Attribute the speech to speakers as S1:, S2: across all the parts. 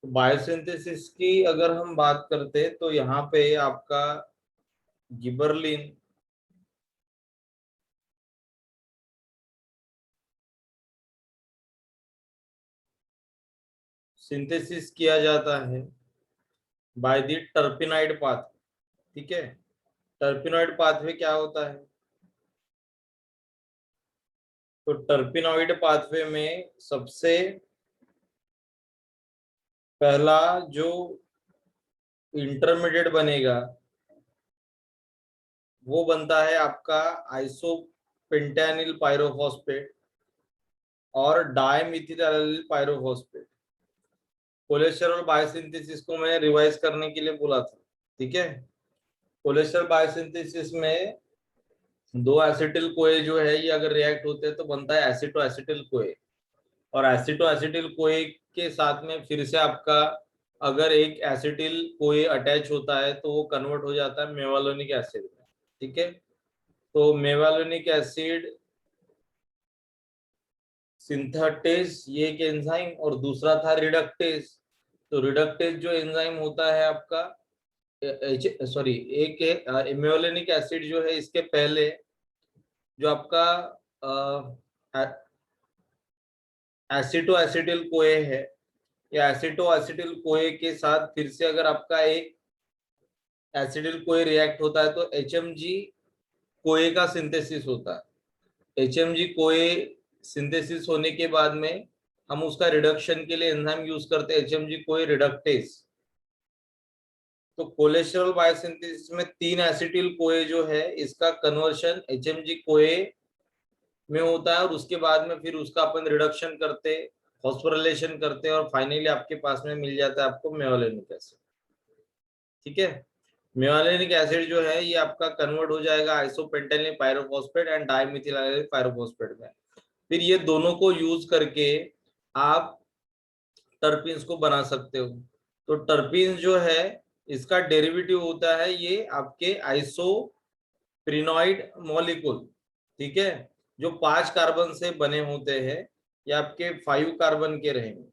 S1: तो बायोसिंथेसिस की अगर हम बात करते तो यहाँ पे आपका गिबरलिन सिंथेसिस किया जाता है बाय द टर्पिनाइड पाथ। ठीक है, टर्पिनॉइड पाथवे क्या होता है? तो टर्पिनॉइड पाथवे में सबसे पहला जो इंटरमीडिएट बनेगा वो बनता है आपका आइसोपेंटेनिल पायरोफॉस्फेट और डायमिथिलाइल पायरोफॉस्फेट। कोलेस्टेरॉल बायोसिंथेसिस को मैं रिवाइज करने के लिए बोला था। ठीक है, कोलेस्टेरॉल बायोसिंथेसिस में दो एसिटिल कोए जो है ये अगर रिएक्ट होते हैं तो बनता है एसिटो एसिटिल कोए, और एसिटो एसिटिल कोए के साथ में फिर से आपका अगर एक एसिटिल कोए अटैच होता है तो वो कन्वर्ट हो जाता है मेवालोनिक एसिड में। ठीक है, तो मेवालोनिक एसिड सिंथेटेज ये एक एंजाइम, और दूसरा था रिडक्टेज। तो रिडक्टेज जो एंजाइम होता है आपका सॉरी एक मेवालोनिक एसिड जो है इसके पहले जो आपका एसिटो एसिटिल कोए है, या एसिटो एसिटिल कोए के साथ फिर से अगर आपका एक एसिटिल कोए रिएक्ट होता है तो एचएमजी कोए का सिंथेसिस होता है। एचएमजी कोए सिंथेसिस होने के बाद में हम उसका रिडक्शन के लिए एंजाइम यूज करते हैं एचएमजी कोए रिडक्टेज। तो कोलेस्टेरॉल बायोसिंथेसिस में तीन एसिटिल कोए जो है इसका कन्वर्शन एचएमजी कोए में होता है, और उसके बाद में फिर उसका अपन रिडक्शन करते, फॉस्फोरिलेशन करते और फाइनली आपके पास में मिल जाता है आपको मेवालोनिक एसिड। ठीक है, मेवालोनिक एसिड जो है ये आपका कन्वर्ट हो जाएगा आइसोपेंटेनिल पायरोफॉस्फेट एंड डाइमिथिलाइल पायरोफॉस्फेट में। फिर ये दोनों को यूज करके आप टर्पीन्स को बना सकते हो। तो टर्पीन्स जो है इसका डेरिवेटिव होता है ये आपके आइसोप्रिनॉइड मॉलिक्यूल। ठीक है, जो 5 कार्बन से बने होते हैं, ये आपके 5 कार्बन के रहेंगे।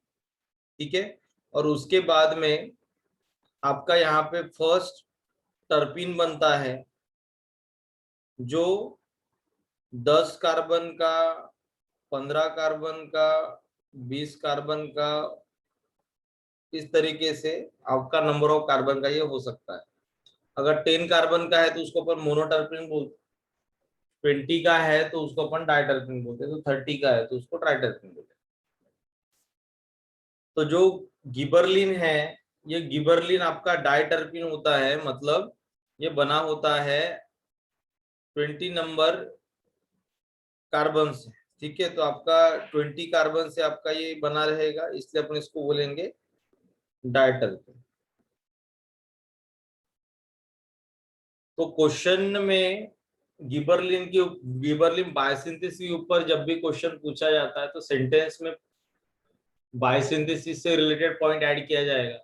S1: ठीक है, और उसके बाद में आपका यहाँ पे फर्स्ट टर्पीन बनता है जो 10 कार्बन का, 15 कार्बन का, 20 कार्बन का, इस तरीके से आपका नंबर ऑफ कार्बन का ये हो सकता है। अगर 10 कार्बन का है तो उसको अपन मोनोटर्पीन बोलते, 20 का है तो उसको अपन डाइटर्पीन बोलते हैं, तो 30 का है तो उसको ट्राइटर्पीन बोलते हैं। तो जो गिबरलिन है ये गिबरलिन आपका डाइटर्पीन होता है, मतलब ये बना होता है 20 नंबर कार्बन से। ठीक है, तो आपका 20 कार्बन से आपका ये बना रहेगा, इसलिए अपन इसको बोलेंगे डाइटर्पीन। तो क्वेश्चन में गिबरलिन बायोसिंथेसिस के ऊपर जब भी क्वेश्चन पूछा जाता है तो सेंटेंस में बायोसिंथेसिस से रिलेटेड पॉइंट ऐड किया जाएगा,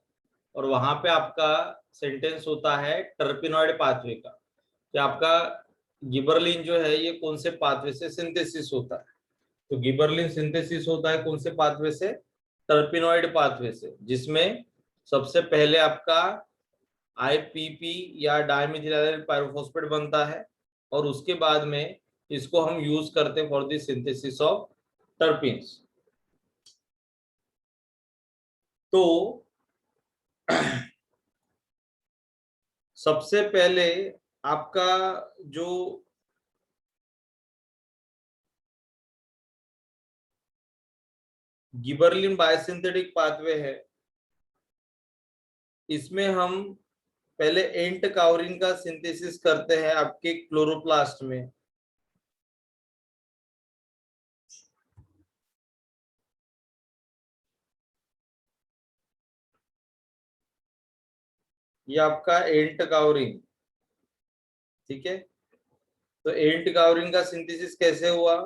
S1: और वहां पे आपका सेंटेंस होता है टर्पिनॉइड पाथवे का, कि आपका गिबरलिन जो है ये कौन से पाथवे से सिंथेसिस होता है। तो गिबरलिन सिंथेसिस होता है कौन से पाथवे से? टर्पिनॉइड पाथवे से, जिसमें सबसे पहले आपका आईपीपी या डाइमिथिलाइल पायरोफॉस्फेट बनता है, और उसके बाद में इसको हम यूज करते for the synthesis of terpenes. तो सबसे पहले आपका जो गिबरलिन बायोसिंथेटिक पाथवे है इसमें हम पहले एंट काउरिन का सिंथेसिस करते हैं आपके क्लोरोप्लास्ट में। ये आपका एंट काउरिन। ठीक है, तो एंट काउरिन का सिंथेसिस कैसे हुआ?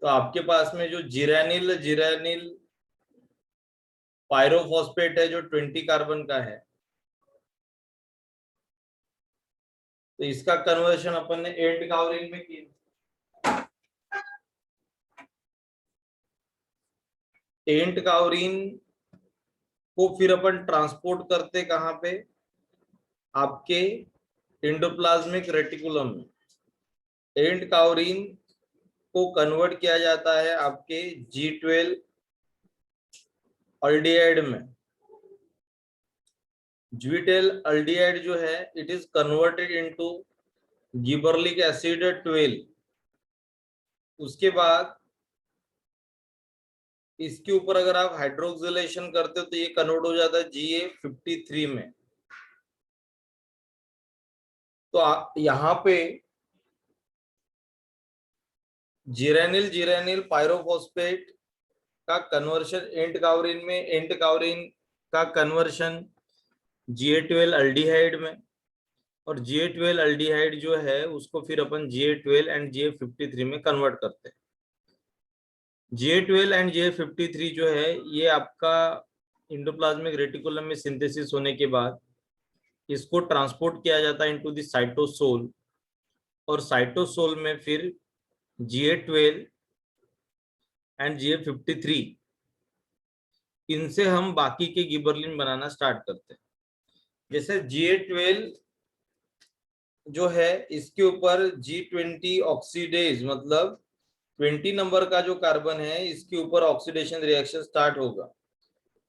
S1: तो आपके पास में जो जिरानिल जिरानिल पायरोफॉस्फेट है जो 20 कार्बन का है, तो इसका कन्वर्शन अपन ने एंट काउरिन में किया। एंट काउरिन को फिर अपन ट्रांसपोर्ट करते कहाँ पे, आपके एंडोप्लाज्मिक रेटिकुलम में। एंड काउरिन को कन्वर्ट किया जाता है आपके G12 अल्डिहाइड में। G12 अल्डिहाइड जो है it is converted into gibberellic acid 12। उसके बाद इसके ऊपर अगर आप हाइड्रोक्सिलेशन करते हो तो ये कन्वर्ट हो जाता है Ga53 में। तो यहाँ पे जिरेनिल जिरेनिल पायरोफॉस्फेट का कन्वर्शन एंड काउरिन में, एंड काउरिन का कन्वर्शन Ga12 अल्डिहाइड में, और Ga12 अल्डिहाइड जो है उसको फिर अपन Ga12 एंड Ga53 में कन्वर्ट करते हैं। Ga12 एंड Ga53 जो है ये आपका इंडोप्लाज्मिक रेटिकुलम में सिंथेसिस होने के बाद इसको ट्रांसपोर्ट किया जाता है इनटू द साइटोसोल, और साइटोसोल में फिर Ga12 एंड Ga53 इनसे हम बाकी के गिबरलिन बनाना स्टार्ट करते हैं। जैसे Ga12 जो है इसके ऊपर G20 ऑक्सीडेज मतलब 20 नंबर का जो कार्बन है इसके ऊपर ऑक्सीडेशन रिएक्शन स्टार्ट होगा।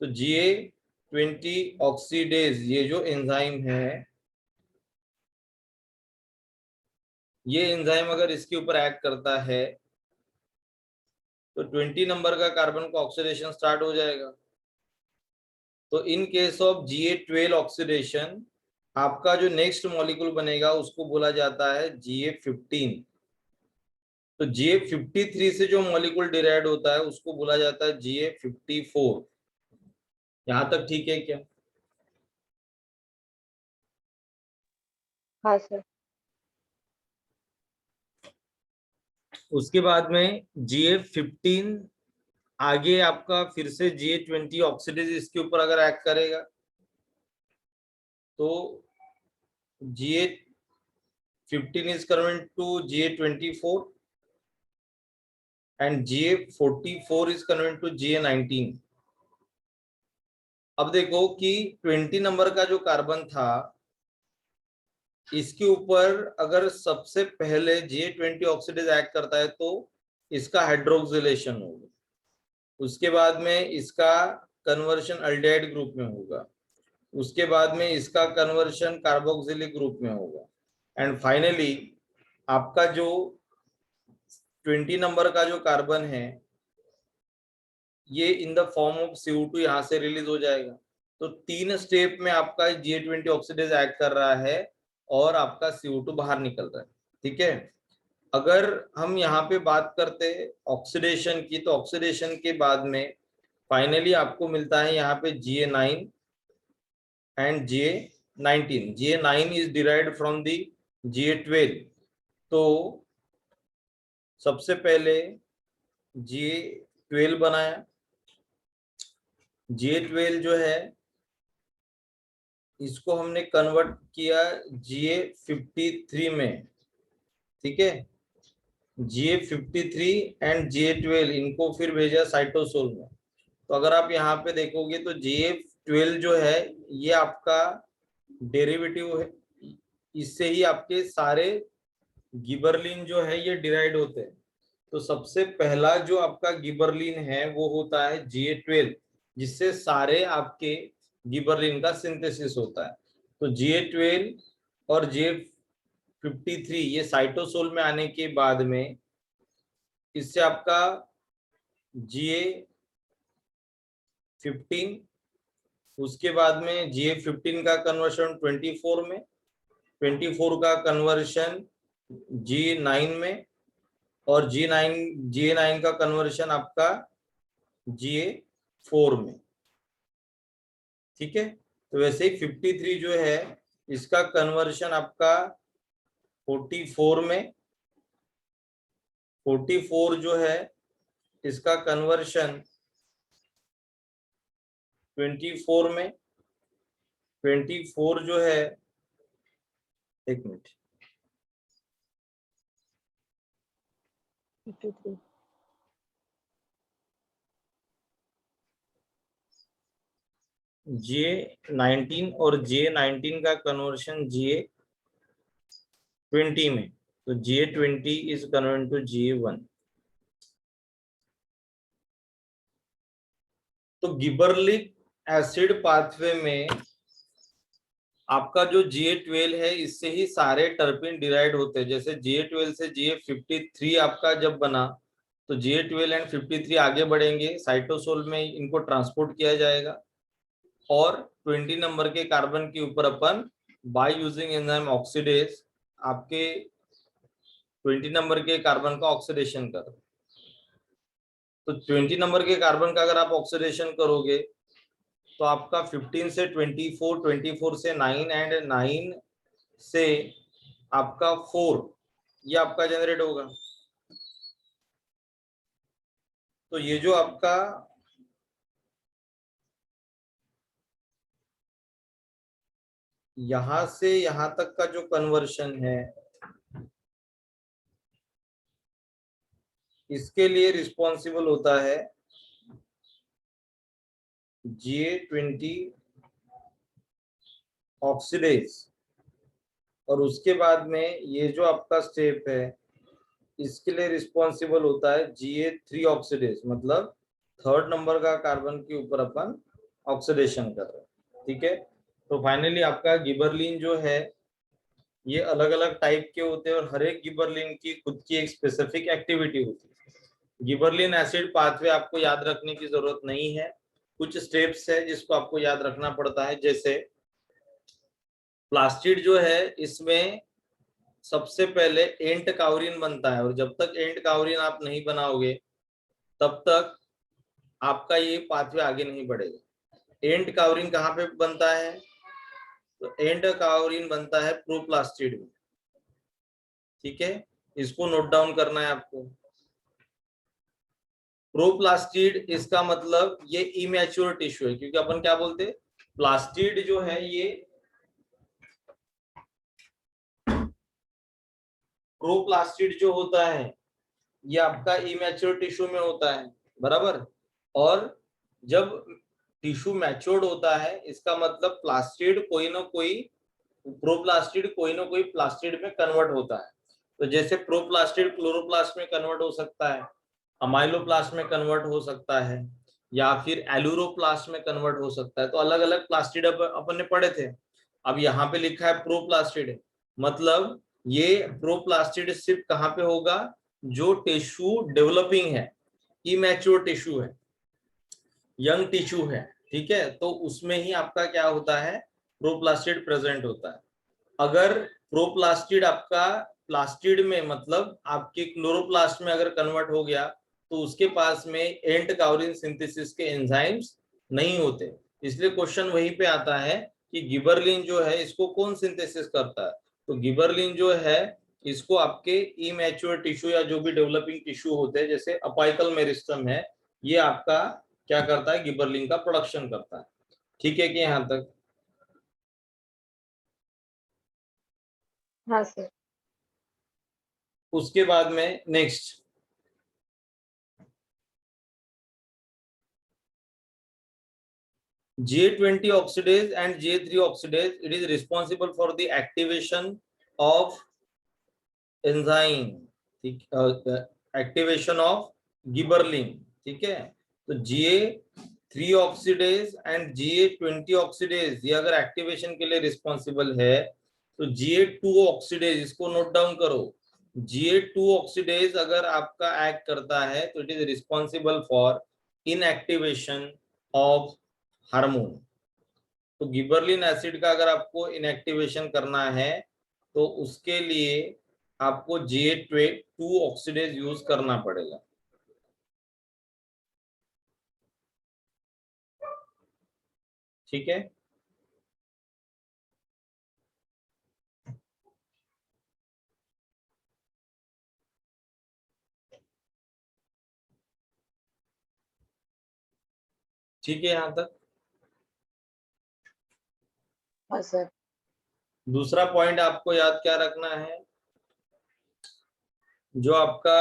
S1: तो Ga20 ऑक्सीडेज ये जो एंजाइम है, ये एंजाइम अगर इसके ऊपर एक्ट करता है तो 20 नंबर का कार्बन का ऑक्सीडेशन स्टार्ट हो जाएगा। तो in case of Ga12 oxidation आपका जो नेक्स्ट मॉलिक्यूल बनेगा उसको बोला जाता है Ga15। तो Ga53 से जो मॉलिक्यूल डिराइव होता है उसको बोला जाता है Ga54। यहां तक ठीक है क्या?
S2: हाँ सर।
S1: उसके बाद में Ga15 आगे आपका फिर से Ga20 ऑक्सीडेज इसके ऊपर अगर एक्ट करेगा तो Ga15 is converted to Ga24 and Ga44 is converted to Ga19। अब देखो कि 20 नंबर का जो कार्बन था इसके ऊपर अगर सबसे पहले Ga20 ऑक्सीडेज एक्ट करता है तो इसका हाइड्रोक्सिलेशन होगा, उसके बाद में इसका कन्वर्शन अल्डिहाइड ग्रुप में होगा, उसके बाद में इसका कन्वर्शन कार्बोक्सिलिक ग्रुप में होगा, एंड फाइनली आपका जो 20 नंबर का जो कार्बन है ये in the form of CO2 यहाँ से रिलीज हो जाएगा। तो 3 स्टेप में आपका Ga20 ऑक्सीडेज एक्ट कर रहा है और आपका CO2 बाहर निकल रहा है। ठीक है, अगर हम यहाँ पे बात करते हैं ऑक्सीडेशन की तो ऑक्सीडेशन के बाद में फाइनली आपको मिलता है यहाँ पे Ga9 and Ga19। Ga9 is derived from the Ga12। तो सबसे पहले Ga12 बनाया, Ga12 जो है इसको हमने कन्वर्ट किया Ga53 में। ठीक है, Ga53 एंड Ga12 इनको फिर भेजा साइटोसोल में। तो अगर आप यहाँ पे देखोगे तो Ga12 जो है ये आपका डेरिवेटिव है, इससे ही आपके सारे गिबरलिन जो है ये डिराइव होते हैं। तो सबसे पहला जो आपका गिबरलिन है वो होता है Ga12 जिससे सारे आपके गिबरलिन का सिंथेसिस होता है। तो Ga12 और Ga53 ये साइटोसोल में आने के बाद में इससे आपका Ga15, उसके बाद में Ga15 का कन्वर्शन 24 में, 24 का कन्वर्शन G9 में, और G9 का कन्वर्शन आपका Ga4 में। ठीक है, तो वैसे ही 53 जो है इसका कन्वर्शन आपका 44 में, 44 जो है इसका कन्वर्शन 24 में, 24 जो है, एक मिनट,
S2: 53।
S1: J19 और J19 का कन्वर्शन J20 में, तो J20 is convert to J1। तो गिबरलिक एसिड पाथवे में आपका जो J12 है, इससे ही सारे टर्पिन डिराइव होते हैं। जैसे J12 से J53 आपका जब बना, तो J12 एंड 53 आगे बढ़ेंगे, साइटोसोल में इनको ट्रांसपोर्ट किया जाएगा और 20 नंबर के कार्बन के ऊपर अपन बाय यूजिंग एंजाइम ऑक्सीडेज आपके 20 नंबर के कार्बन का ऑक्सीडेशन कर। तो 20 नंबर के कार्बन का अगर आप ऑक्सीडेशन करोगे तो आपका 15 से 24, 24 से 9 एंड 9 से आपका 4 ये आपका जनरेट होगा। तो ये जो आपका यहां से यहां तक का जो कन्वर्शन है, इसके लिए रिस्पॉन्सिबल होता है J20 ऑक्सीडेज। और उसके बाद में ये जो आपका स्टेप है, इसके लिए रिस्पॉन्सिबल होता है Ga3 ऑक्सीडेज, मतलब थर्ड नंबर का कार्बन के ऊपर अपन ऑक्सीडेशन कर रहे हैं। ठीक है, तो फाइनली आपका गिबरलिन जो है ये अलग अलग टाइप के होते हैं और हर एक गिबरलिन की खुद की एक स्पेसिफिक एक्टिविटी होती है। गिबरलिन एसिड पाथवे आपको याद रखने की जरूरत नहीं है, कुछ स्टेप्स है जिसको आपको याद रखना पड़ता है। जैसे प्लास्टिड जो है, इसमें सबसे पहले एंट काउरिन बनता है, और जब तक एंट काउरिन आप नहीं बनाओगे तब तक आपका ये पाथवे आगे नहीं बढ़ेगा। एंट काउरिन कहाँ पे बनता है? तो एंट काउरिन बनता है प्रोप्लास्टिड में। ठीक है, इसको नोट डाउन करना है आपको। प्रोप्लास्टिड इसका मतलब ये इमैच्योर टिश्यू है, क्योंकि अपन क्या बोलते हैं, प्लास्टिड जो है ये प्रोप्लास्टिड जो होता है ये आपका इमैच्योर टिश्यू में होता है, बराबर। और जब टिश्यू मैच्योर्ड होता है, इसका मतलब प्लास्टिड कोई ना कोई प्रोप्लास्टिड कोई ना कोई प्लास्टिड में कन्वर्ट होता है। तो जैसे प्रोप्लास्टिड क्लोरोप्लास्ट में कन्वर्ट हो सकता है, अमाइलोप्लास्ट में कन्वर्ट हो सकता है, या फिर एलुरोप्लास्ट में कन्वर्ट हो सकता है। तो अलग अलग प्लास्टिड अपन ने पढ़े थे। अब यहाँ पे लिखा है प्रोप्लास्टिड, मतलब ये प्रोप्लास्टिड सिर्फ कहाँ पे होगा? जो टिश्यू डेवलपिंग है, इमैच्योर टिश्यू है, यंग टिश्यू है, ठीक है, तो उसमें ही आपका क्या होता है, प्रोप्लास्टिड प्रेजेंट होता है। अगर प्रोप्लास्टिड आपका प्लास्टिड में, मतलब आपके क्लोरोप्लास्ट में अगर कन्वर्ट हो गया, तो उसके पास में एंट काउरिन सिंथेसिस के एंजाइम्स नहीं होते। इसलिए क्वेश्चन वहीं पे आता है कि गिबरलिन जो है इसको कौन सिंथेसिस करता है? तो गिबरलिन जो है इसको आपके इमैच्योर टिश्यू या जो भी डेवलपिंग टिश्यू होते हैं, जैसे अपाइकल मेरिस्टम है, ये आपका क्या करता है, गिबरलिन का प्रोडक्शन करता है। ठीक है कि यहाँ तक?
S2: हाँ सर।
S1: उसके बाद में next J20 oxidase and J3 oxidase, it is responsible for the activation of enzyme, ठीक, एक्टिवेशन ऑफ गिबरलिन। ठीक है, तो J3 oxidase and J20 oxidase ये अगर एक्टिवेशन के लिए रिस्पॉन्सिबल है, तो J2 ऑक्सीडेज इसको नोट डाउन करो। J2 ऑक्सीडेज अगर आपका एक्ट करता है तो it is responsible for inactivation of hormone. तो गिबरलिन एसिड का अगर आपको इनएक्टिवेशन करना है तो उसके लिए आपको J2 ऑक्सीडेज यूज करना पड़ेगा। ठीक है, ठीक है यहां तक।
S2: हाँ सर।
S1: दूसरा पॉइंट आपको याद क्या रखना है, जो आपका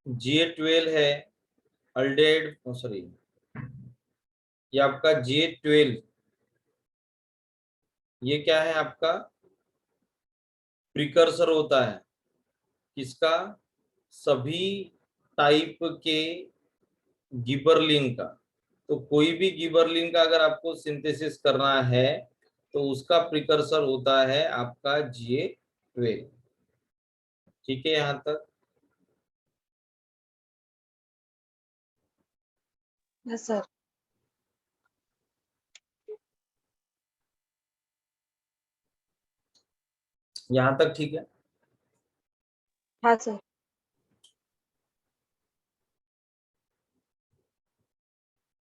S1: J12 है अल्डेहाइड, सॉरी ये आपका Ga12, ये क्या है आपका प्रिकर्सर होता है किसका, सभी टाइप के गिबरलिन का। तो कोई भी गिबरलिन का अगर आपको सिंथेसिस करना है तो उसका प्रिकर्सर होता है आपका Ga12। ठीक है यहां तक।
S2: Yes sir.
S1: यहां तक ठीक है।
S2: हाँ सर।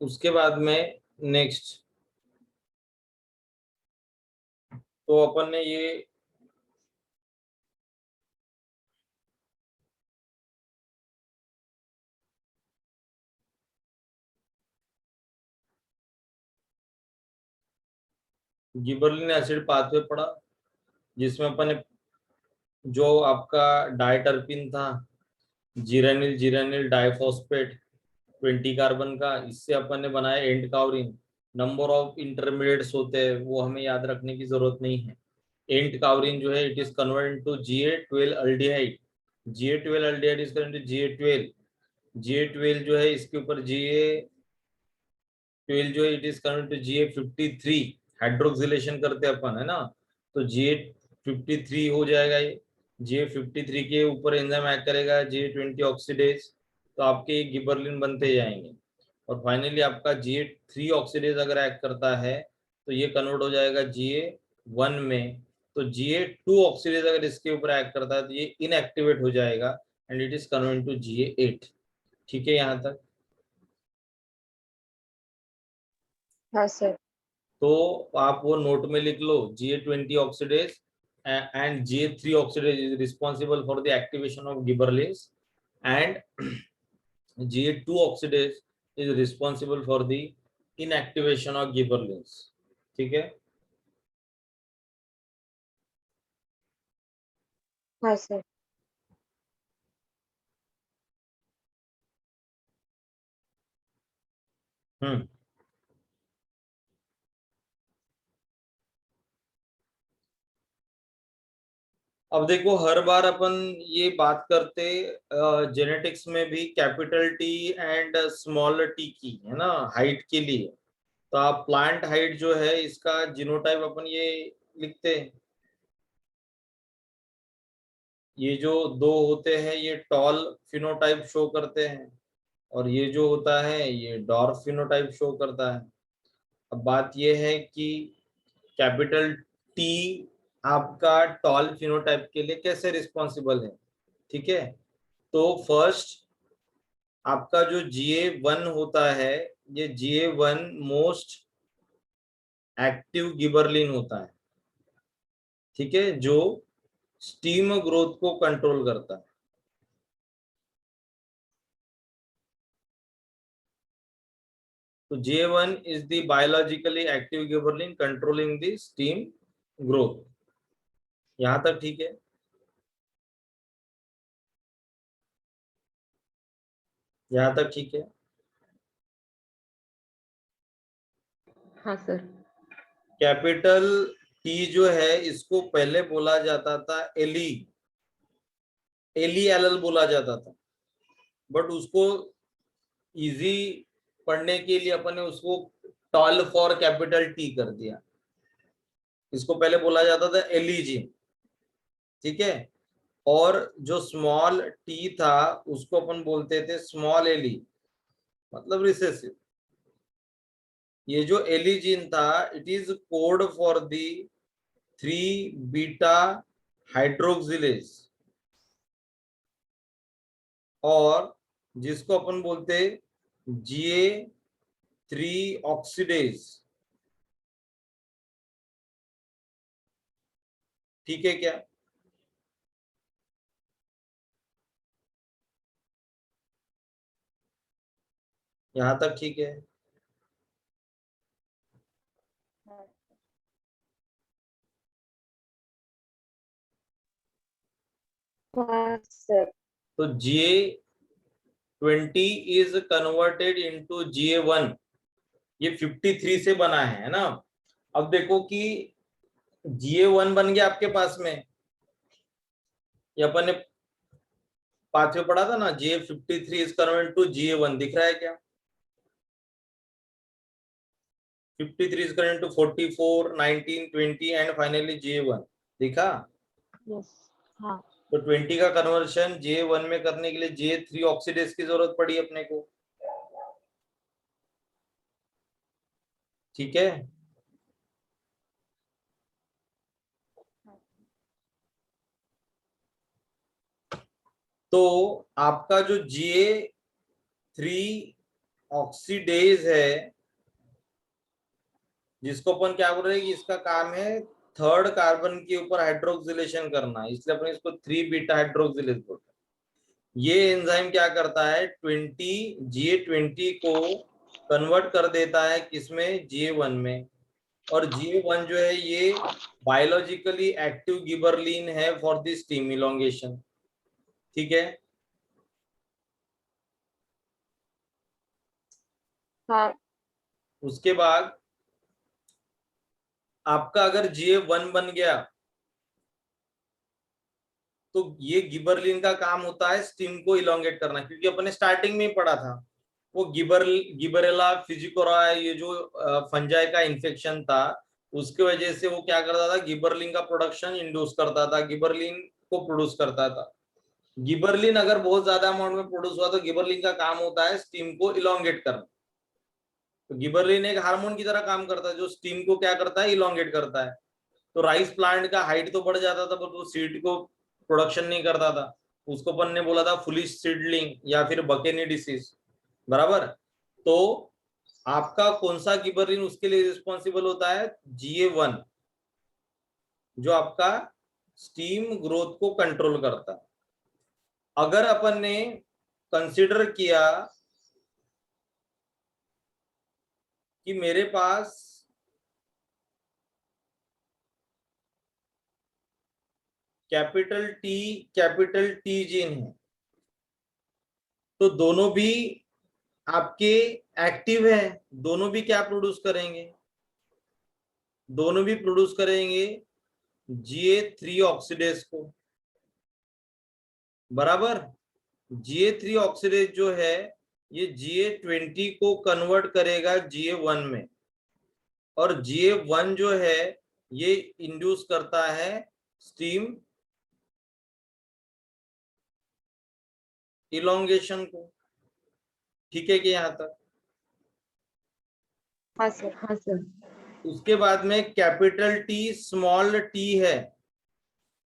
S1: उसके बाद में नेक्स्ट, तो अपन ने ये गिबरलिन एसिड पाथवे पढ़ा, जिसमें अपन ने जो आपका डायटरपिन था, जीरानिल जीरानिल डाइफॉस्फेट 20 कार्बन का, इससे अपन ने बनाया एंड कावरिन। नंबर ऑफ इंटरमीडिएट्स होते हैं वो हमें याद रखने की जरूरत नहीं है। एंड कावरिन जो है it is converted to Ga12 aldehyde, Ga12 aldehyde is converted to Ga12, Ga12 जो है इसके ऊपर Ga12 जो है it is converted to Ga53, hydroxylation करते हैं अपन है ना, तो Ga53 हो जाएगा ये। Ga53 के ऊपर एंजाइम एक्ट करेगा Ga20 ऑक्सीडेज, तो आपके ये गिबरलिन बनते जाएंगे। और फाइनली आपका Ga3 ऑक्सीडेज अगर एक्ट करता है तो ये कन्वर्ट हो जाएगा Ga1 में। तो Ga2 ऑक्सीडेज अगर इसके ऊपर एक्ट करता है तो ये इनएक्टिवेट हो जाएगा and it is convert to Ga8। ठीक है यहाँ तक।
S2: हाँ सर।
S1: तो आप वो नोट में लिख लो, Ga20 oxidase and Ga3 oxidase is responsible for the activation of gibberellins, and Ga2 oxidase is responsible for the inactivation of gibberellins। ठीक है।
S2: हाँ सर।
S1: हम्म। अब देखो हर बार अपन ये बात करते जेनेटिक्स में भी capital T and small T की, है ना, हाइट के लिए। तो आप प्लांट हाइट जो है इसका जीनोटाइप अपन ये लिखते हैं, ये जो दो होते हैं ये टॉल फिनोटाइप शो करते हैं, और ये जो होता है ये डॉर्फ फिनोटाइप शो करता है। अब बात ये है कि कैपिटल टी आपका टॉल फिनोटाइप के लिए कैसे रिस्पॉन्सिबल है। ठीक है, तो फर्स्ट आपका जो Ga1 होता है, ये Ga1 मोस्ट एक्टिव गिबरलिन होता है। ठीक है, जो स्टीम ग्रोथ को कंट्रोल करता है। तो Ga1 is the biologically active gibberellin controlling the steam growth। यहां तक ठीक है। यहां तक ठीक है।
S2: हाँ सर।
S1: कैपिटल टी जो है इसको पहले बोला जाता था एली एल बोला जाता था, बट उसको इजी पढ़ने के लिए अपन ने उसको टॉल फॉर कैपिटल टी कर दिया। इसको पहले बोला जाता था एलिजीन। ठीक है, और जो स्मॉल टी था उसको अपन बोलते थे स्मॉल एली, मतलब रिसेसिव। ये जो एलिजीन था it is code for the 3 beta hydroxylase, और जिसको अपन बोलते Ga3 ऑक्सीडेज। ठीक है क्या। यहां तक ठीक है।
S2: हाँ सर।
S1: तो Ga20 is converted into Ga1 ये 53 से बना है ना। अब देखो कि GA1 बन गया आपके पास में, ये अपन ने पांच में पढ़ा था ना, GA53 is convert to GA1, दिख रहा है क्या? 53 is current to 44, 19, 20 and finally GA1 दिखा।
S2: यस। हाँ।
S1: तो 20 का कन्वर्शन GA1 में करने के लिए GA3 ऑक्सीडेज की जरूरत पड़ी अपने को, ठीक है। तो आपका जो GA3 ऑक्सीडेज है, जिसको अपन क्या बोल रहे हैं कि इसका काम है थर्ड कार्बन के ऊपर हाइड्रोक्सिलेशन करना, इसलिए अपन इसको 3 बीटा हाइड्रोक्सिलेज बोलते हैं। ये एंजाइम क्या करता है, 20 को कन्वर्ट कर देता है किसमें, GA1 में। और GA1 जो है ये बायोलॉजिकली एक्टिव गिबरलिन है फॉर द स्टीम इलोंगेशन, ठीक है।
S2: हाँ।
S1: उसके बाद आपका अगर GA1 बन गया तो ये गिबरलिन का काम होता है स्टीम को इलोंगेट करना, क्योंकि अपने स्टार्टिंग में ही पढ़ा था वो गिबरेला फिजिकोरा, ये जो फंजाई का इन्फेक्शन था, उसकी वजह से वो क्या करता था, गिबरलिन का प्रोडक्शन इंड्यूस करता था, गिबरलिन को प्रोड्यूस करता था। गिबरलिन अगर बहुत ज्यादा अमाउंट में प्रोड्यूस हुआ तो गिबरलिन का काम होता है स्टीम को इलोंगेट करना। तो गिबरलिन एक हार्मोन की तरह काम करता है जो स्टीम को क्या करता है, इलोंगेट करता है। तो राइस प्लांट का हाइट तो बढ़ जाता था पर वो सीड को प्रोडक्शन नहीं करता था, उसको अपन ने बोला था फुलिश सीडलिंग या फिर बकेनी डिसीज, बराबर। तो आपका कौन सा गिबरलिन उसके लिए रिस्पॉन्सिबल होता है, GA1, जो आपका स्टीम ग्रोथ को कंट्रोल करता है। अगर अपन ने कंसिडर किया कि मेरे पास कैपिटल टी जीन है, तो दोनों भी आपके एक्टिव है, दोनों भी क्या प्रोड्यूस करेंगे, दोनों भी प्रोड्यूस करेंगे GA3 ऑक्सीडेज को, बराबर। GA3 ऑक्सीडेज जो है ये GA20 को कन्वर्ट करेगा GA1 में, और GA1 जो है ये इंड्यूस करता है स्टीम इलोंगेशन को, ठीक है कि यहां तक?
S2: हाँ सर। हाँ सर।
S1: उसके बाद में कैपिटल टी स्मॉल टी है,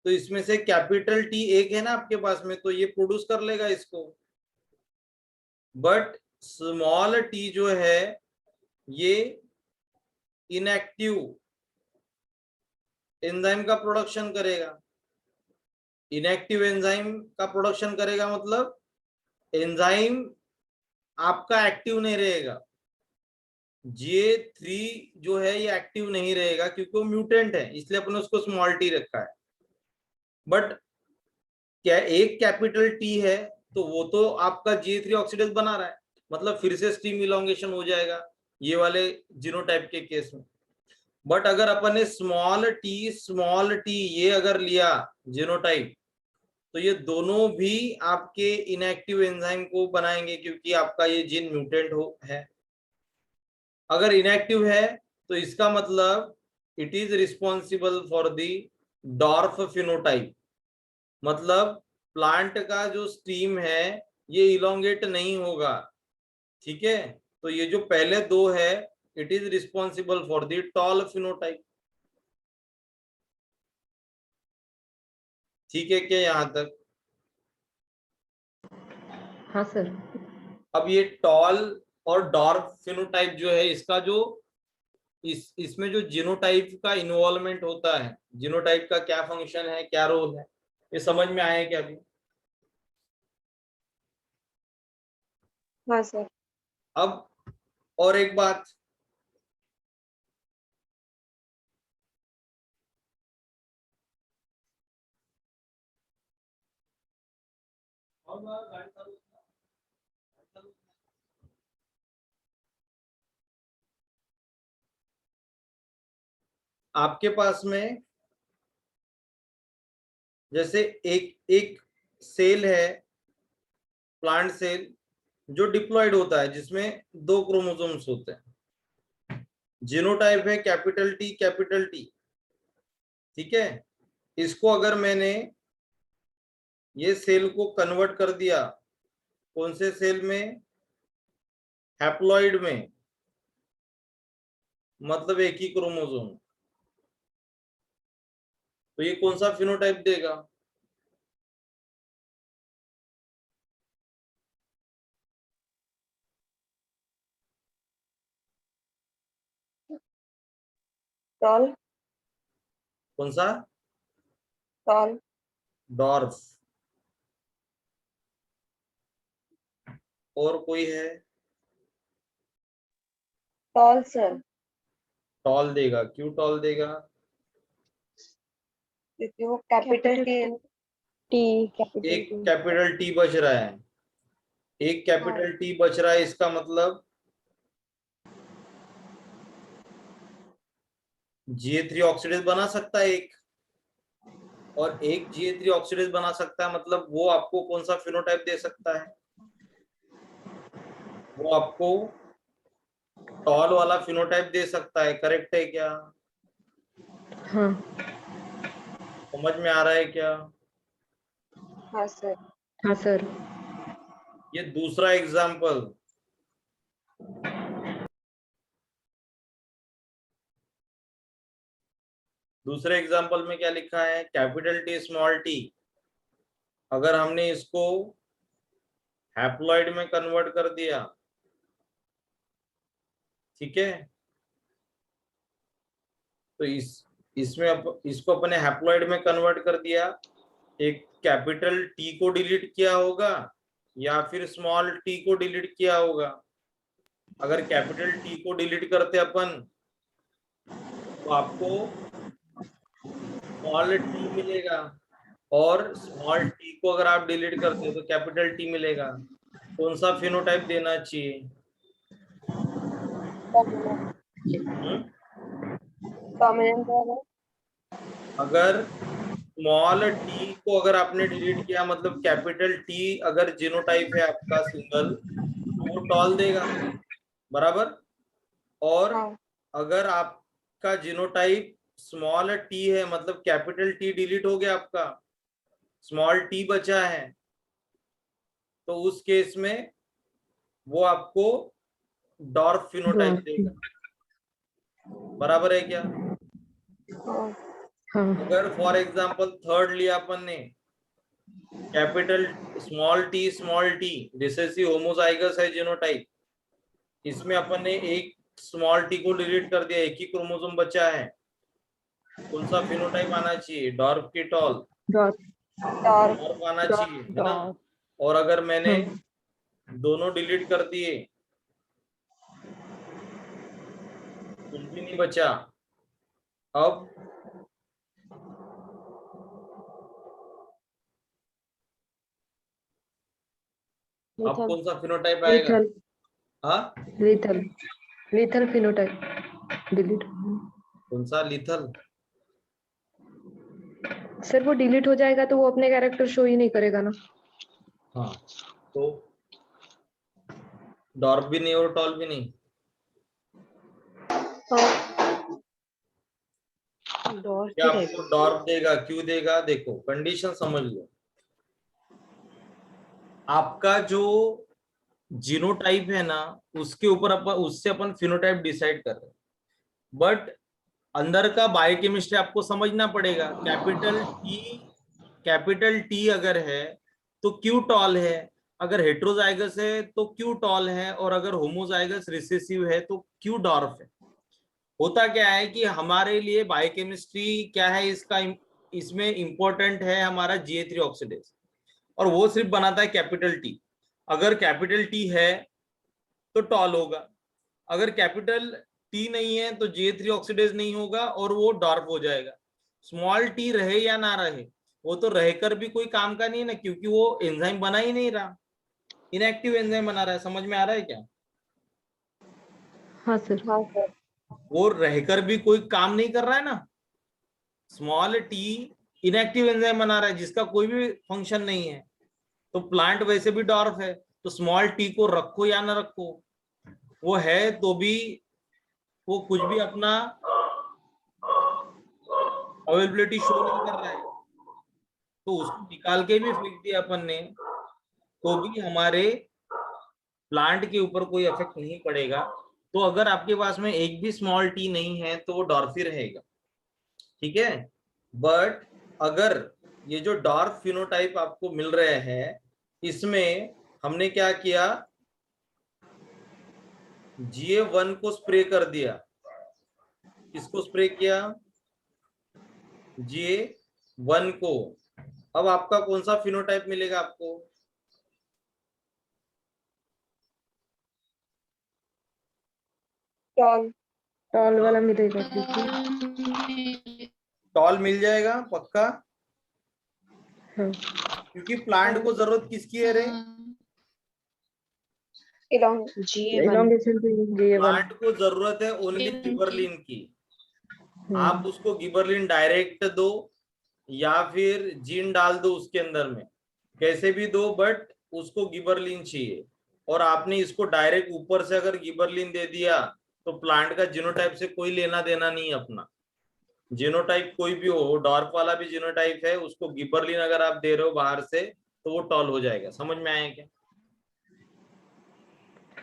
S1: तो इसमें से कैपिटल टी एक है ना आपके पास में, तो ये प्रोड्यूस कर लेगा इसको। बट स्मॉल टी जो है ये इनएक्टिव एंजाइम का प्रोडक्शन करेगा। इनएक्टिव एंजाइम का प्रोडक्शन करेगा मतलब एंजाइम आपका एक्टिव नहीं रहेगा। GA3 जो है ये एक्टिव नहीं रहेगा क्योंकि वो म्यूटेंट है, इसलिए अपने उसको स्मॉल टी रखा है। बट क्या एक कैपिटल टी है तो वो तो आपका GA3 ऑक्सीडेज बना रहा है, मतलब फिर से स्टीम इलोंगेशन हो जाएगा ये वाले जीनोटाइप के केस में। बट अगर अपन ने स्मॉल टी ये अगर लिया जीनोटाइप, तो ये दोनों भी आपके इनएक्टिव एंजाइम को बनाएंगे क्योंकि आपका ये जीन म्यूटेंट हो है। अगर इनएक्टिव है तो इसका मतलब it is responsible for the dwarf phenotype, मतलब प्लांट का जो स्टीम है ये इलोंगेट नहीं होगा, ठीक है। तो ये जो पहले दो है it is responsible for the tall phenotype, ठीक है क्या यहां तक?
S2: हाँ सर।
S1: अब ये टॉल और डॉर्फ फिनोटाइप जो है इसका जो इसमें जो जीनोटाइप का इन्वॉल्वमेंट होता है, जीनोटाइप का क्या फंक्शन है, क्या रोल है, ये समझ में आया क्या अभी?
S2: हाँ सर।
S1: अब और एक बात, आपके पास में जैसे एक एक सेल है, प्लांट सेल, जो डिप्लॉयड होता है, जिसमें 2 क्रोमोसोम्स होते हैं। जीनोटाइप है कैपिटल टी, ठीक है। इसको अगर मैंने ये सेल को कन्वर्ट कर दिया कौन से सेल में, हैप्लॉइड में, मतलब एक ही क्रोमोसोम, तो ये कौन सा फिनोटाइप देगा?
S2: टॉल।
S1: कौन सा?
S2: टॉल।
S1: डॉर्फ। और कोई है?
S2: टॉल सर,
S1: टॉल देगा। क्यों टॉल देगा?
S2: क्योंकि वो कैपिटल टी
S1: एक कैपिटल टी बच रहा है, एक कैपिटल टी बच रहा है, इसका मतलब Ga3 ऑक्सीडेज बना सकता है एक, और एक Ga3 ऑक्सीडेज बना सकता है, मतलब वो आपको कौन सा फिनोटाइप दे सकता है? वो आपको टॉल वाला फिनोटाइप दे सकता है। करेक्ट है क्या?
S2: हाँ।
S1: समझ में आ रहा है क्या?
S2: हाँ सर। हाँ सर।
S1: ये दूसरा एग्जाम्पल, दूसरे एग्जाम्पल में क्या लिखा है? Capital T small T. अगर हमने इसको हैप्लॉइड में कन्वर्ट कर दिया, ठीक है, तो इसमें इसको अपने हैप्लॉइड में कन्वर्ट कर दिया, एक कैपिटल टी को डिलीट किया होगा या फिर स्मॉल टी को डिलीट किया होगा। अगर कैपिटल टी को डिलीट करते अपन तो आपको स्मॉल टी मिलेगा, और स्मॉल टी को अगर आप डिलीट करते हो तो कैपिटल टी मिलेगा। कौन सा फिनोटाइप देना चाहिए?
S2: डोमिनेंट वाला।
S1: अगर स्मॉल टी को अगर आपने डिलीट किया, मतलब कैपिटल टी अगर जीनोटाइप है आपका सिंगल, तो वो टॉल देगा, बराबर। और
S2: हाँ।
S1: अगर आपका जीनोटाइप स्मॉल टी है, मतलब कैपिटल टी डिलीट हो गया आपका, स्मॉल टी बचा है, तो उस केस में वो आपको डॉर्फ फिनोटाइप देगा। बराबर है क्या?
S2: हाँ।
S1: अगर फॉर एग्जांपल थर्ड लिया अपन ने, capital small T recessive homozygous है जीनोटाइप, इसमें अपन ने एक स्मॉल टी को डिलीट कर दिया, एक ही क्रोमोसोम बचा है, कौन सा फिनोटाइप आना चाहिए? डॉर्फ की टॉल? डॉर्फ आना चाहिए, है ना। और अगर मैंने दोनों डिलीट कर दिए, कुछ भी नहीं बचा, अब अब कौन सा फिनोटाइप आएगा? हाँ,
S2: लिथल। Lethal phenotype delete.
S1: कौन सा लिथल?
S2: सर वो डिलीट हो जाएगा तो वो अपने कैरेक्टर शो ही नहीं करेगा ना।
S1: हाँ, तो डॉर्फ भी नहीं और टॉल भी नहीं। क्या आपको डॉर्फ देगा? क्यों देगा? देखो कंडीशन समझ लो। आपका जो जीनोटाइप है ना, उसके ऊपर अपन उससे अपन फिनोटाइप डिसाइड कर रहे हैं, बट अंदर का बायोकेमिस्ट्री आपको समझना पड़ेगा। कैपिटल टी अगर है तो क्यू टॉल है, अगर हेट्रोजाइगस है तो क्यू टॉल है, और अगर होमोजाइगस रिसेसिव है तो क्यू डॉर्फ है। होता क्या है कि हमारे लिए बायोकेमिस्ट्री क्या है, इसका इसमें इंपॉर्टेंट है हमारा Ga3 ऑक्सीडेज, और वो सिर्फ बनाता है कैपिटल टी। अगर कैपिटल टी है तो टॉल होगा, अगर कैपिटल टी नहीं है तो Ga3 ऑक्सीडेज नहीं होगा और वो डॉर्फ हो जाएगा। स्मॉल टी रहे या ना रहे, वो तो रहकर भी कोई काम का नहीं है ना, क्योंकि वो एंजाइम बना ही नहीं रहा, इनएक्टिव एंजाइम बना रहा है। समझ में आ रहा है क्या?
S2: हाँ सर। हाँ सर।
S1: वो रहकर भी कोई काम नहीं कर रहा है ना। स्मॉल टी इनएक्टिव एंजाइम बना रहा है जिसका कोई भी फंक्शन नहीं है, तो प्लांट वैसे भी डॉर्फ है, तो स्मॉल टी को रखो या ना रखो, वो है तो भी वो कुछ भी अपना अवेलेबिलिटी शो नहीं कर रहा है, तो उसको निकाल के भी फेंक दिया अपन ने तो भी हमारे प्लांट के ऊपर कोई इफेक्ट नहीं पड़ेगा। तो अगर आपके पास में एक भी स्मॉल टी नहीं है तो वो डॉर्फी रहेगा, ठीक है। बट अगर ये जो डार्क फिनोटाइप आपको मिल रहे हैं, इसमें हमने क्या किया, GA1 को स्प्रे कर दिया। किसको स्प्रे किया? GA1 को। अब आपका कौन सा फिनोटाइप मिलेगा आपको?
S2: टॉल टॉल वाला मिलेगा क्योंकि
S1: टॉल मिल जाएगा पक्का,
S2: हाँ
S1: क्योंकि प्लांट को जरूरत किसकी है रे?
S2: इलॉन्गेशन के लिए GA1।
S1: प्लांट को जरूरत है ओनली गिबरलिन की। आप उसको गिबरलिन डायरेक्ट दो या फिर जीन डाल दो उसके अंदर में, कैसे भी दो, बट उसको गिबरलिन चाहिए। और आपने इसको डायरेक्ट ऊपर से अगर गिबरलिन दे दिया तो प्लांट का जीनोटाइप से कोई लेना देना नहीं है अपना। जीनोटाइप कोई भी हो, डॉर्फ वाला भी जीनोटाइप है, उसको गिबरलिन अगर आप दे रहे हो बाहर से तो वो टॉल हो जाएगा। समझ में आया क्या?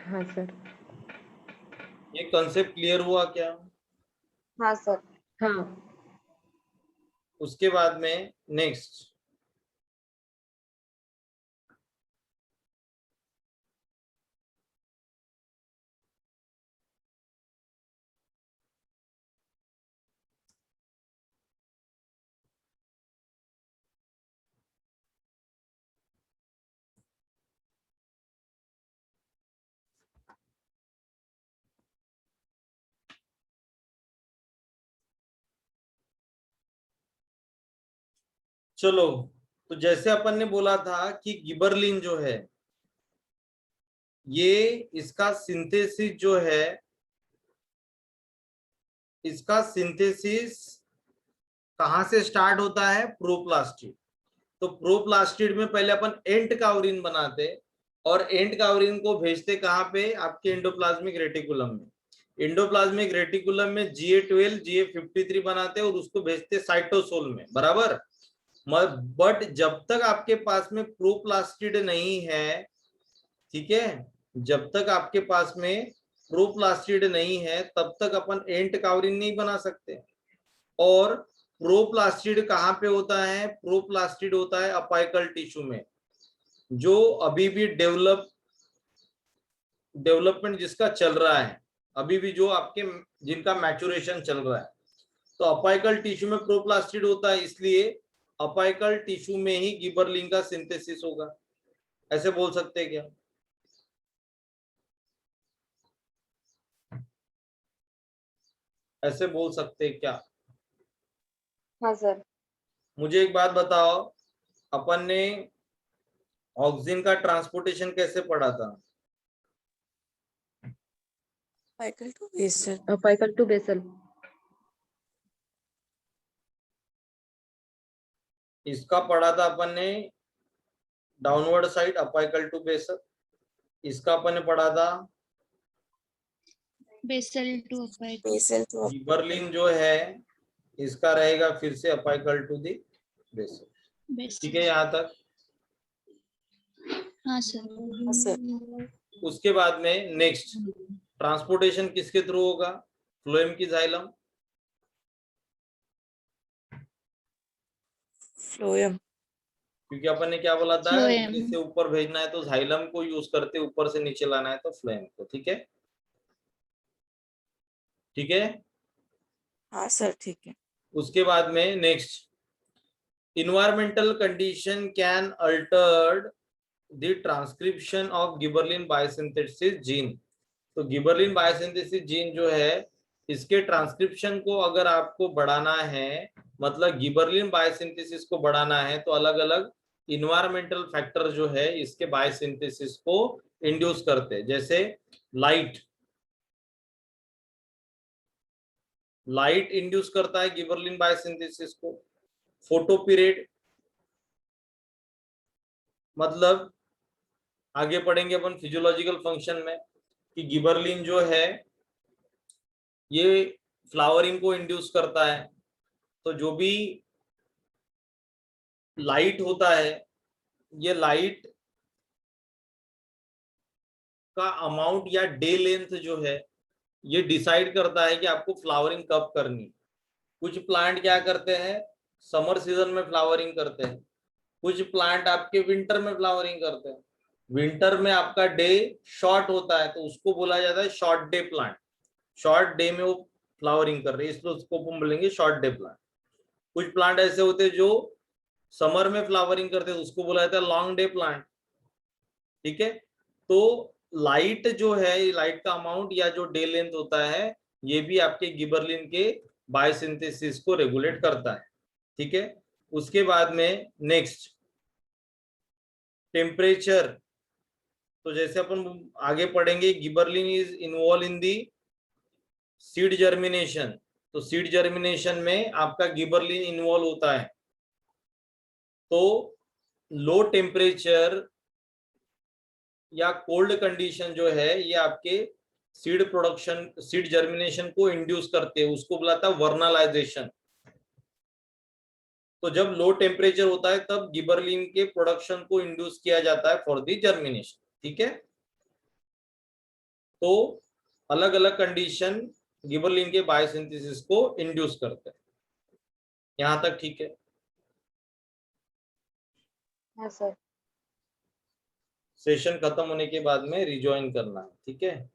S2: हाँ सर।
S1: ये कंसेप्ट क्लियर हुआ क्या?
S3: हाँ सर।
S2: हाँ
S1: उसके बाद में नेक्स्ट, चलो। तो जैसे अपन ने बोला था कि गिबरलिन जो है, ये इसका सिंथेसिस जो है, इसका सिंथेसिस कहां से स्टार्ट होता है? प्रोप्लास्टिड। तो प्रोप्लास्टिड में पहले अपन एंट कावरिन बनाते और एंट कावरिन को भेजते कहां पे? आपके एंडोप्लाज्मिक रेटिकुलम में। एंडोप्लाज्मिक रेटिकुलम में GA12 GA53 बनाते और उसको भेजते साइटोसोल में, बराबर। बट जब तक आपके पास में प्रोप्लास्टिड नहीं है, ठीक है, जब तक आपके पास में प्रोप्लास्टिड नहीं है तब तक अपन एंट कावरिन नहीं बना सकते। और प्रोप्लास्टिड कहां पे होता है? प्रोप्लास्टिड होता है अपाइकल टिश्यू में, जो अभी भी डेवलपमेंट जिसका चल रहा है, अभी भी जो आपके जिनका मैचुरेशन चल रहा है, तो अपाइकल टिश्यू में प्रोप्लास्टिड होता है, इसलिए अपाइकल टिश्यू में ही गिबरलिन का सिंथेसिस होगा। ऐसे बोल सकते हैं क्या? ऐसे बोल सकते हैं क्या?
S3: हाँ सर।
S1: मुझे एक बात बताओ, अपन ने ऑक्सीजन का ट्रांसपोर्टेशन कैसे पढ़ा था?
S3: Apical to basal.
S2: Apical to basal.
S1: इसका पढ़ा था अपन ने downward side apical to basal. इसका अपन ने पढ़ा था
S4: basal to apical.
S3: Basal to
S1: gibberellin जो है इसका रहेगा फिर से अपाइकल टू दी बेसल। ठीक है यहाँ तक?
S4: हाँ सर।
S3: सर।
S1: उसके बाद में नेक्स्ट, ट्रांसपोर्टेशन किसके थ्रू होगा? फ्लोएम की जाइलम?
S3: फ्लोएम।
S1: क्योंकि अपन ने क्या बोला था,
S4: फ्लोएम।
S1: नीचे से ऊपर भेजना है तो जाइलम को यूज करते, ऊपर से नीचे लाना है तो फ्लोएम को। ठीक है, ठीक है।
S3: हाँ सर ठीक है।
S1: उसके बाद में next, environmental condition can alter the transcription of gibberellin biosynthesis gene. तो गिबरलिन बायोसिंथेसिस जीन जो है, इसके ट्रांसक्रिप्शन को अगर आपको बढ़ाना है, मतलब गिबरलिन बायोसिंथेसिस को बढ़ाना है, तो अलग अलग इन्वायरमेंटल फैक्टर जो है इसके बायोसिंथेसिस को इंड्यूस करते हैं। जैसे लाइट, लाइट इंड्यूस करता है गिबरलिन बायोसिंथेसिस को। फोटो पीरियड मतलब आगे पढ़ेंगे अपन फिजियोलॉजिकल फंक्शन में कि गिबरलिन जो है ये फ्लावरिंग को इंड्यूस करता है। तो जो भी लाइट होता है ये लाइट का अमाउंट या डे लेंथ जो है ये डिसाइड करता है कि आपको फ्लावरिंग कब करनी। कुछ प्लांट क्या करते हैं समर सीजन में फ्लावरिंग करते हैं, कुछ प्लांट आपके विंटर में फ्लावरिंग करते हैं। विंटर में आपका डे शॉर्ट होता है तो उसको बोला जाता है short day plant. Short day में वो फ्लावरिंग कर रहे हैं इसलिए उसको हम बोलेंगे शॉर्ट डे प्लांट। कुछ प्लांट ऐसे होते हैं जो समर में फ्लावरिंग करते हैं उसको बोला जाता है लॉन्ग डे प्लांट। ठीक है, तो लाइट जो है लाइट का अमाउंट या जो डे लेंथ होता है ये भी आपके गिबरलिन के बायोसिंथेसिस को रेगुलेट करता है। ठीक है, उसके बाद में नेक्स्ट टेम्परेचर। तो जैसे अपन आगे पढ़ेंगे gibberellin is involve in the seed germination. तो सीड जर्मिनेशन में आपका गिबरलिन इन्वॉल्व होता है। तो लो टेम्परेचर या कोल्ड कंडीशन जो है ये आपके सीड प्रोडक्शन सीड जर्मिनेशन को इंड्यूस करते हैं, उसको बुलाता है वर्नलाइजेशन। तो जब लो टेम्परेचर होता है तब गिबरलिन के प्रोडक्शन को इंड्यूस किया जाता है फॉर दी जर्मिनेशन। ठीक है, तो अलग अलग कंडीशन गिबरलिन के बायोसिंथेसिस को इंड्यूस करते हैं। यहां तक ठीक है?
S3: हाँ सर।
S1: सेशन खत्म होने के बाद में रिजॉइन करना है। ठीक है।